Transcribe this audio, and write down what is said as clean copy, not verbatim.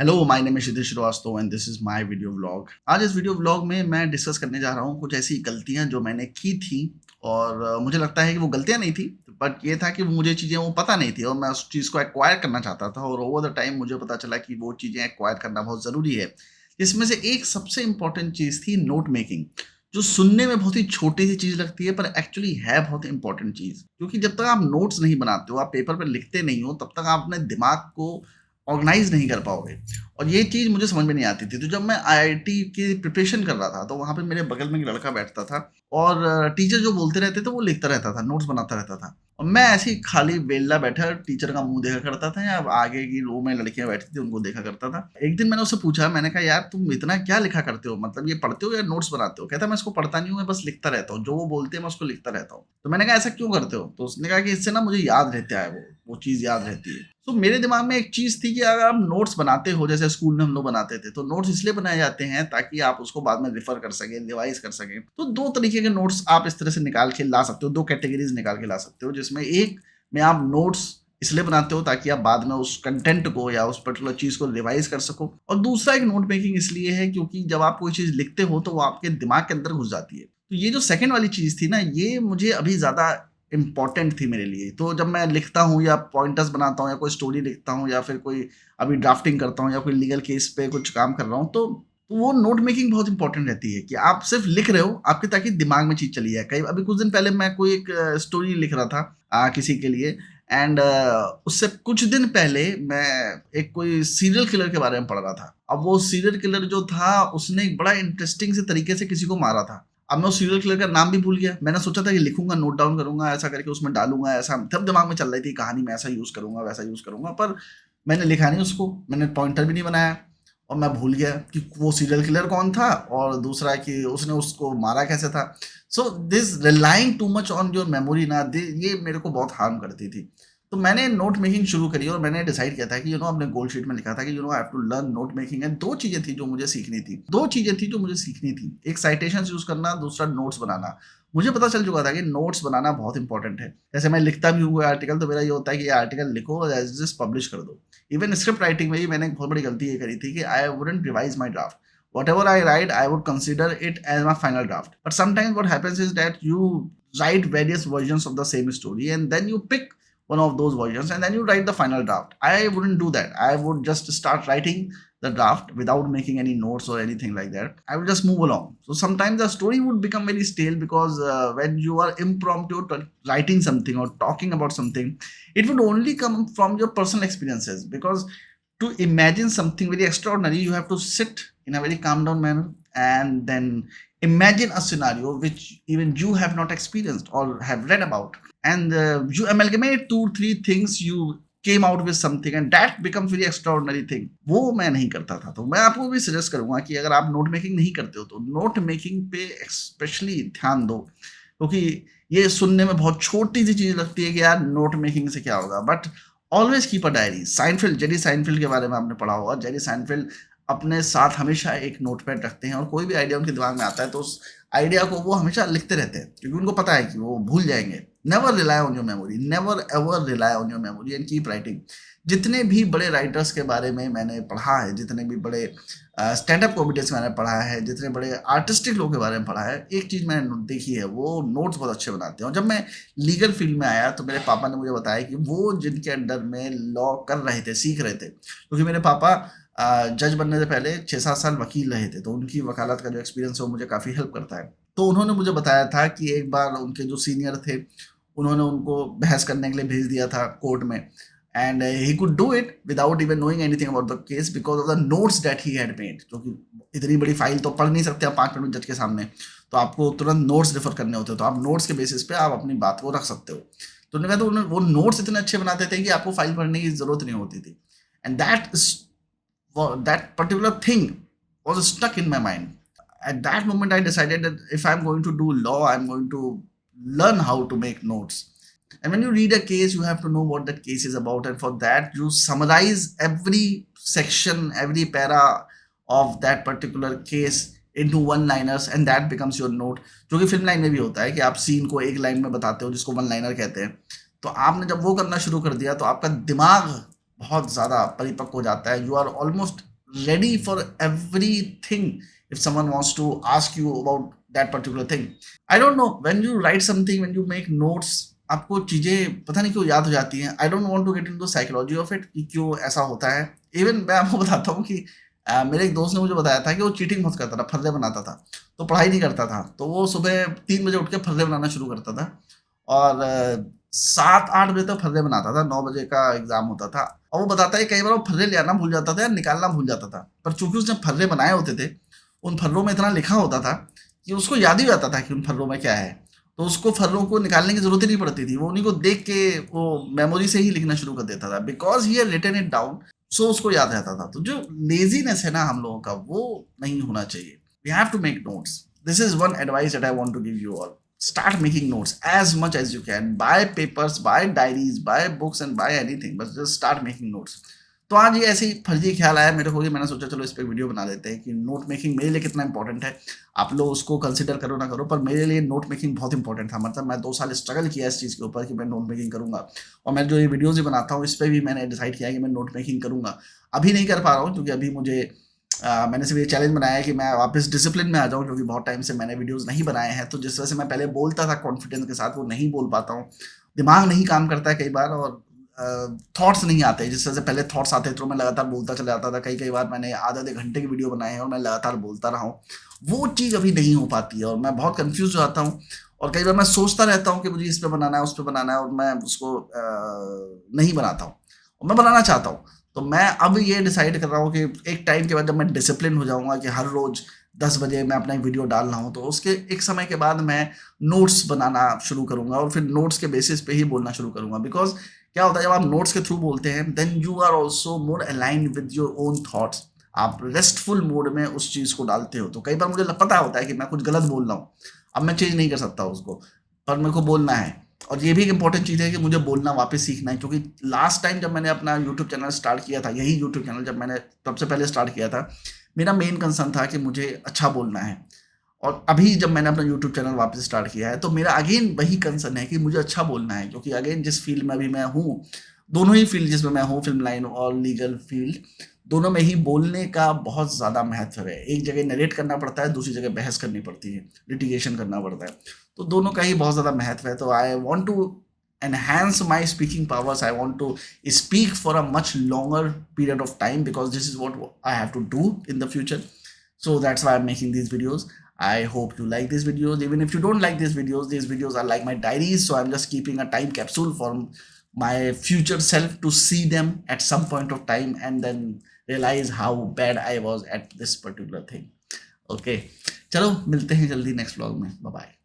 Hello, my name is Kshitij Srivastava and this is my video vlog. आज इस video vlog में मैं डिस्कस करने जा रहा हूँ कुछ ऐसी गलतियाँ जो मैंने की थी और मुझे लगता है कि वो गलतियाँ नहीं थी, बट ये था कि मुझे चीज़ें वो पता नहीं थी और मैं उस चीज़ को एक्वायर करना चाहता था और ओवर द टाइम मुझे पता चला कि वो चीज़ें एक्वायर करना बहुत ज़रूरी है। इसमें से एक सबसे इम्पोर्टेंट चीज़ थी नोट मेकिंग, जो सुनने में बहुत ही छोटी सी चीज़ लगती है पर एक्चुअली है बहुत इंपॉर्टेंट चीज़, क्योंकि जब तक आप नोट्स नहीं बनाते हो, आप पेपर पर लिखते नहीं हो, तब तक आप अपने दिमाग को ऑर्गेनाइज नहीं कर पाओगे। और ये चीज़ मुझे समझ में नहीं आती थी। तो जब मैं आईआईटी की प्रिपरेशन कर रहा था, तो वहाँ पे मेरे बगल में एक लड़का बैठता था और टीचर जो बोलते रहते थे, वो लिखता रहता था, नोट्स बनाता रहता था। और मैं ऐसे ही खाली वेल्ला बैठा टीचर का मुँह देखा करता था या आगे की रो में लड़कियाँ बैठी थी, उनको देखा करता था। एक दिन मैंने उससे पूछा, मैंने कहा, "यार, तुम इतना क्या लिखा करते हो? मतलब ये पढ़ते हो या नोट्स बनाते हो?" कहता, "मैं इसको पढ़ता नहीं हूँ, मैं बस लिखता रहता हूँ। जो वो बोलते हैं, मैं उसको लिखता रहता हूँ।" तो मैंने कहा, "ऐसा क्यों करते हो?" तो उसने कहा कि इससे ना मुझे याद रहता है वो चीज़ याद रहती है। तो मेरे दिमाग में एक चीज़ थी कि अगर आप नोट्स बनाते हो, जैसे स्कूल में हम लोग बनाते थे, तो नोट्स इसलिए बनाए जाते हैं ताकि आप उसको बाद में रेफर कर सकें, रिवाइज कर सकें। तो 2 तरीके के नोट्स आप इस तरह से निकाल के ला सकते हो, 2 कैटेगरीज़ निकाल के ला सकते हो, जिसमें एक में आप नोट्स इसलिए बनाते हो ताकि आप बाद में उस कंटेंट को या उस पर्टिकुलर चीज़ को रिवाइज कर सको, और दूसरा एक नोट मेकिंग इसलिए है क्योंकि जब आप कोई चीज़ लिखते हो, तो वो आपके दिमाग के अंदर घुस जाती है। तो ये जो सेकंड वाली चीज़ थी ना, ये मुझे अभी ज़्यादा इम्पोर्टेंट थी मेरे लिए। तो जब मैं लिखता हूँ या पॉइंटर्स बनाता हूँ या कोई स्टोरी लिखता हूँ या फिर कोई अभी ड्राफ्टिंग करता हूँ या कोई लीगल केस पे कुछ काम कर रहा हूँ, तो वो नोट मेकिंग बहुत इंपॉर्टेंट रहती है कि आप सिर्फ लिख रहे हो, आपके ताकि दिमाग में चीज़ चली जाए। कई अभी कुछ दिन पहले मैं कोई एक स्टोरी लिख रहा था किसी के लिए, एंड उससे कुछ दिन पहले मैं एक कोई सीरियल किलर के बारे में पढ़ रहा था। अब वो सीरियल किलर जो था, उसने एक बड़ा इंटरेस्टिंग से तरीके से किसी को मारा था। अब मैं उस सीरियल किलर का नाम भी भूल गया। मैंने सोचा था कि लिखूँगा, नोट डाउन करूँगा, ऐसा करके उसमें डालूँगा, ऐसा तब दिमाग में चल रही थी कहानी, मैं ऐसा यूज़ करूँगा, वैसा यूज़ करूँगा, पर मैंने लिखा नहीं उसको, मैंने पॉइंटर भी नहीं बनाया और मैं भूल गया कि वो सीरियल किलर कौन था और दूसरा कि उसने उसको मारा कैसे था। So this relying too much on your memory ना, ये मेरे को बहुत हार्म करती थी। तो मैंने नोट मेकिंग शुरू करी और मैंने डिसाइड किया था कि अपने गोल शीट में लिखा था कि I have to learn note making. And 2 चीज़ें थी जो मुझे सीखनी थी। 2 चीज़ें थी जो मुझे सीखनी थी। एक साइटेशंस यूज़ करना, दूसरा नोट्स बनाना। मुझे पता चल चुका था कि नोट्स बनाना बहुत इंपॉर्टेंट है। जैसे मैं लिखता भी हूँ कोई आर्टिकल, तो मेरा ये होता है कि ये आर्टिकल लिखो और एज़ इट इज़ पब्लिश कर दो। इवन स्क्रिप्ट राइटिंग में भी मैंने एक बहुत बड़ी गलती ये करी थी कि I wouldn't revise my draft. Whatever I write, I would consider it as my final draft. But sometimes what happens is that you write various versions of the same story and then you pick one of those versions and then you write the final draft. I wouldn't do that. I would just start writing the draft without making any notes or anything like that. I would just move along. So sometimes the story would become very stale because when you are impromptu writing something or talking about something, it would only come from your personal experiences, because to imagine something very extraordinary, you have to sit in a very calm down manner and then imagine a scenario which even you have not experienced or have read about, and you amalgamate 2 3 things, you came out with something and that becomes very extraordinary thing। वो मैं नहीं करता था। तो मैं आपको भी suggest करूंगा कि अगर आप नोट मेकिंग नहीं करते हो, तो नोट मेकिंग पे स्पेशली ध्यान दो, क्योंकि ये सुनने में बहुत छोटी सी चीज लगती है कि यार नोट मेकिंग से क्या होगा, but always keep a diary. Seinfeld, Jerry Seinfeld के बारे में आपने पढ़ा होगा। जेरी साइनफील्ड अपने साथ हमेशा एक नोटपैड रखते हैं और कोई भी आइडिया उनके दिमाग में आता है तो उस आइडिया को वो हमेशा लिखते रहते हैं, क्योंकि उनको पता है कि वो भूल जाएंगे। Never rely on your memory, never ever rely on your memory and keep writing. जितने भी बड़े राइटर्स के बारे में मैंने पढ़ा है, जितने भी बड़े स्टैंड अप कॉमेडियंस मैंने पढ़ा है, जितने बड़े आर्टिस्टिक लोगों के बारे में पढ़ा है, एक चीज़ मैंने देखी है, वो नोट्स बहुत अच्छे बनाते हैं। और जब मैं लीगल फील्ड में आया तो मेरे पापा ने मुझे बताया कि वो जिनके अंडर में लॉ कर रहे थे, सीख रहे थे, क्योंकि मेरे पापा जज बनने से पहले 6-7 साल वकील रहे थे, तो उनकी वकालत का जो एक्सपीरियंस है वो मुझे काफ़ी हेल्प करता है। तो उन्होंने मुझे बताया था कि एक बार उनके जो सीनियर थे, उन्होंने उनको बहस करने के लिए भेज दिया था कोर्ट में, and he could do it without even knowing anything about the case because of the notes that he had made. क्योंकि इतनी बड़ी फाइल तो पढ़ नहीं सकते आप 5 मिनट जज के सामने, तो आपको तुरंत नोट्स रेफर करने होते हैं, तो आप नोट्स के बेसिस पे आप अपनी बात को रख सकते हो। तो उन्होंने कहा, तो वो नोट्स इतने अच्छे बनाते थे कि आपको फाइल पढ़ने की जरूरत नहीं होती थी। And that particular thing was stuck in my mind. At that moment, I decided that if I'm going to do law, I'm going to learn how to make notes. And when you read a case, you have to know what that case is about. And for that, you summarize every section, every para of that particular case into one liners and that becomes your note। जो कि film line में भी होता है कि आप scene को एक लाइन में बताते हो, जिसको वन लाइनर कहते हैं। तो आपने जब वो करना शुरू कर दिया, तो आपका दिमाग बहुत ज़्यादा परिपक्व हो जाता है। You are almost ready for everything if someone wants to ask you about that particular thing. I don't know, when you write something, when you make notes, आपको चीजें पता नहीं क्यों याद हो जाती हैं. I don't want to get into psychology of it कि क्यों ऐसा होता है. इवन मैं आपको बताता हूँ कि मेरे एक दोस्त ने मुझे बताया था कि वो चीटिंग बहुत करता था, फर्रे बनाता था, तो पढ़ाई नहीं करता था, तो वो सुबह 3 बजे उठ के फर्रे बनाना शुरू करता था और 7-8 बजे तक फर्रे बनाता था, 9 बजे का एग्जाम होता था. और वो बताता है कई बार वो फर्रे ले आना भूल जाता था या निकालना भूल जाता था, पर चूंकि उसने फर्रे बनाए होते थे, उन फर्रों में इतना लिखा होता था कि उसको याद ही आता था कि उन फर्रों में क्या है, तो उसको फर्रों को निकालने की जरूरत ही नहीं पड़ती थी, वो उन्हीं को देख के वो मेमोरी से ही लिखना शुरू कर देता था, because he written it down, so उसको याद रहता था. तो जो लेजीनेस है ना हम लोगों का, वो नहीं होना चाहिए. We have to make notes. This is one advice that I want to give you all. Start making notes as much as you can. Buy papers, buy diaries, buy books and buy anything, but just start making notes. तो आज ये ऐसे ही फर्जी ख्याल आया मेरे को कि मैंने सोचा चलो इस पे वीडियो बना देते हैं कि नोट मेकिंग मेरे लिए कितना इंपॉर्टेंट है. आप लोग उसको कंसिडर करो ना करो, पर मेरे लिए नोट मेकिंग बहुत इंपॉर्टेंट था. मतलब मैं 2 साल स्ट्रगल किया इस चीज़ के ऊपर कि मैं नोट मेकिंग करूंगा, और मैं जो ये वीडियोज़ भी बनाता हूँ इस पर भी मैंने डिसाइड किया कि मैं नोट मेकिंग करूंगा. अभी नहीं कर पा रहा हूँ क्योंकि अभी मुझे मैंने सिर्फ ये चैलेंज बनाया है कि मैं वापस डिसिप्लिन में आ जाऊं, क्योंकि बहुत टाइम से मैंने वीडियोस नहीं बनाए हैं. तो जिस वजह से मैं पहले बोलता था कॉन्फिडेंस के साथ, वो नहीं बोल पाता हूँ. दिमाग नहीं काम करता है कई बार, और थॉट्स नहीं आते जिस तरह से पहले थॉट्स आते थे, तो मैं लगातार बोलता चला जाता था. कई कई बार मैंने आधे घंटे की वीडियो बनाए हैं और मैं लगातार बोलता रहा हूँ. वो चीज़ अभी नहीं हो पाती है और मैं बहुत कन्फ्यूज हो जाता हूँ. और कई बार मैं सोचता रहता हूँ कि मुझे इस पे बनाना है, उस पे बनाना है, और मैं उसको नहीं बनाता हूँ. और मैं बनाना चाहता हूँ. तो मैं अब ये डिसाइड कर रहा हूँ कि एक टाइम के बाद जब मैं डिसिप्लिन हो जाऊँगा कि हर रोज़ 10 बजे मैं अपना एक वीडियो डाल रहा हूँ, तो उसके एक समय के बाद मैं नोट्स बनाना शुरू करूँगा और फिर नोट्स के बेसिस पे ही बोलना शुरू करूँगा. बिकॉज क्या होता है जब आप नोट्स के थ्रू बोलते हैं, then you are also more aligned with your own thoughts. आप रेस्टफुल मोड में उस चीज़ को डालते हो. तो कई बार मुझे पता होता है कि मैं कुछ गलत बोल रहा हूँ, अब मैं चेंज नहीं कर सकता उसको, पर मेरे को बोलना है. और ये भी एक इंपॉर्टेंट चीज़ है कि मुझे बोलना वापस सीखना है, क्योंकि लास्ट टाइम जब मैंने अपना यूट्यूब चैनल स्टार्ट किया था, यही यूट्यूब चैनल जब मैंने सबसे पहले स्टार्ट किया था, मेरा मेन कंसर्न था कि मुझे अच्छा बोलना है. और अभी जब मैंने अपना यूट्यूब चैनल वापस स्टार्ट किया है, तो मेरा अगेन वही कंसर्न है कि मुझे अच्छा बोलना है, क्योंकि अगेन जिस फील्ड में अभी मैं हूँ, दोनों ही फील्ड जिसमें मैं हूँ, फिल्म लाइन और लीगल फील्ड, दोनों में ही बोलने का बहुत ज़्यादा महत्व है. एक जगह नरेट करना पड़ता है, दूसरी जगह बहस करनी पड़ती है, लिटिगेशन करना पड़ता है. तो दोनों का ही बहुत ज़्यादा महत्व है. तो I want to enhance my speaking powers. I want to speak for a much longer period of time, because this is what I have to do in the future. So that's why I'm making these videos. I hope you like these videos. Even if you don't like these videos are like my diaries, so I'm just keeping a time capsule for my future self to see them at some point of time and then realize how bad I was at this particular thing. Okay, चलो मिलते हैं जल्दी next vlog में. Bye bye.